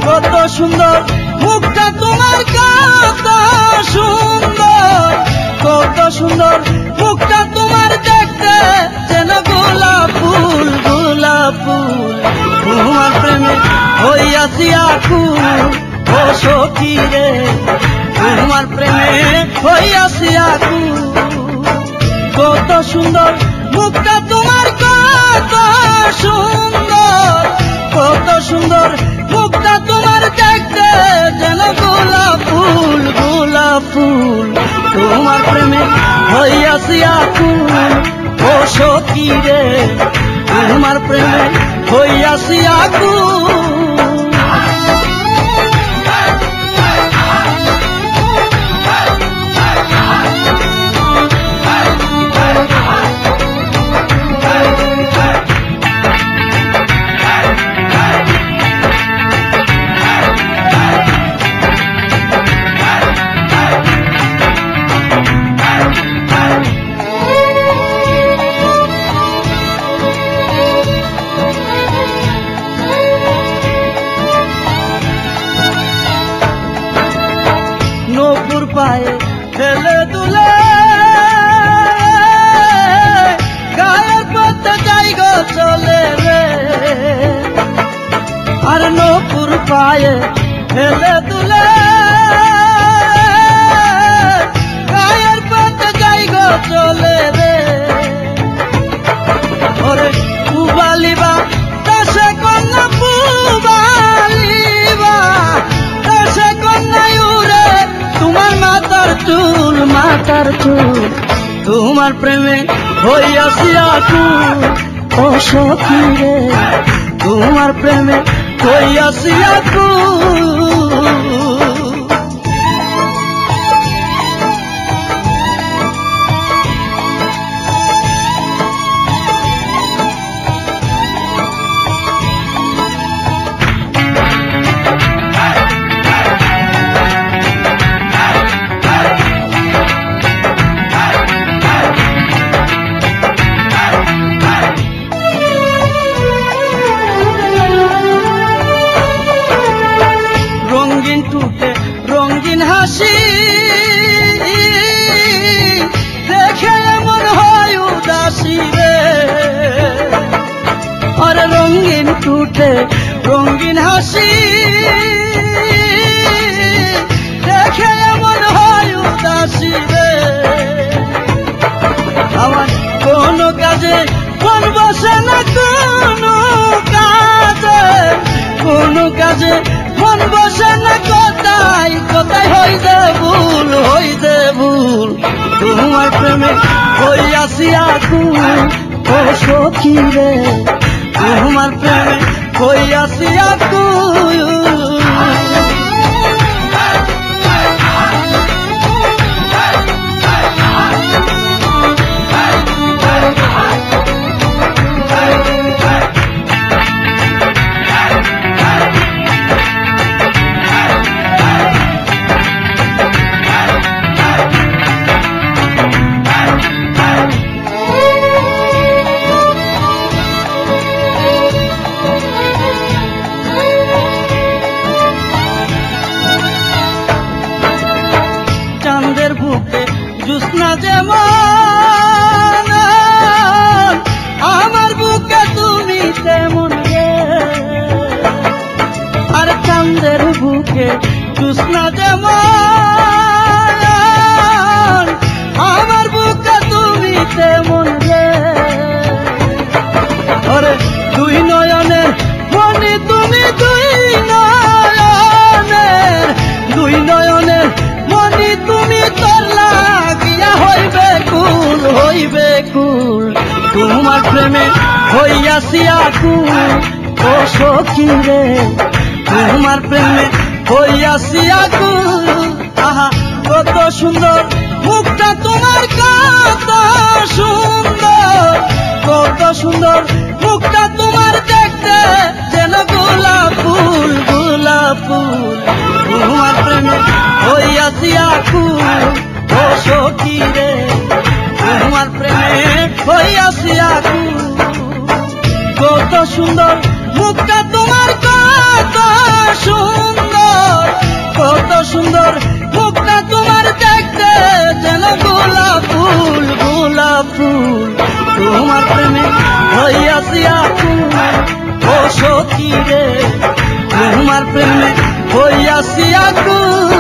কত সুন্দর মুখটা তোমার, কত সুন্দর, কত সুন্দর মুখটা তোমার, দেখতে যেন গোলাপ ফুল, গোলাপ ফুল। তোমার প্রেমে হইয়াছি আকুল ও সখী রে, তোমার প্রেমে হইয়াছি আকুল। কত সুন্দর মুখটা তোমার, কত সুন্দর, কত সুন্দর মুখটা তোমার, দেখতে যেন গোলাপ ফুল, গোলাপ ফুল। তোমার প্রেমে হইয়াছি আকুল ও সখী রে, তোমার প্রেমে হইয়াছি আকুল। নপুর পায়ে ফেলে দুলে গায়ে করতে যাই গো চলে রে, আর নপুর পায়ে ফেলে দুলে গায়ের করতে যাই গো চলে রে। ওরে পুবালিবা দেশে কন্যা, পুবালিবা দেশে কন্যা উড়ে তোমার মাথার চুল, মাথার চুল। তোমার প্রেমে হইয়াছি আকুল ও সখী রে, তোমার প্রেমে হইয়াছি আকুল। রঙিন টুটে রঙিন হাসি দেখে এমন হয় উদাসী রে, আর রঙিন টুটে রঙিন হাসি দেখে এমন হয় উদাসী রে। আমার কোনো কাজে মন বসে না, কোনো কাজে, কোনো কাজে মন বসে না, কোথায় কোথায় হইতে ভুল, হইতে ভুল। তোমার প্রেমে হইয়াছি আকুল ও সখী রে, তোমার প্রেমে হইয়াছি আকুল। চাঁদের বুকে জ্যোৎস্না যেমন, আমার বুকে তুমি তেমন রে, আর চাঁদের বুকে জ্যোৎস্না যেমন, আমার বুকে তুমি তেমন রে। ওরে দুই নয়নের মনি তুমি, দুই নয়নের, দুই নয়নের মনি তুমি, তোর লাগিয়া হইবে কুল, হইবে কুল। তোমার প্রেমে হইয়াছি আকুল ও সখী রে, তোমার প্রেমে হইয়াছি আকুল। আহা কত সুন্দর মুখটা তোমার, কত সুন্দর, কত সুন্দর মুখটা তোমার, দেখতে যেন গোলাপ ফুল, গোলাপ ফুল। তোমার প্রেমে হইয়াছি আকুল ও সখী রে, তোমার প্রেমে হইয়াছি আকুল। কত সুন্দর মুখটা তোমার কত সুন্দর, কত সুন্দর মুখটা তোমার দেখতে যেন গোলাপ ফুল, গোলাপ ফুল। তোমার প্রেমে হইয়াছি আকুল ও সখী রে, তোমার প্রেমে হইয়াছি আকুল।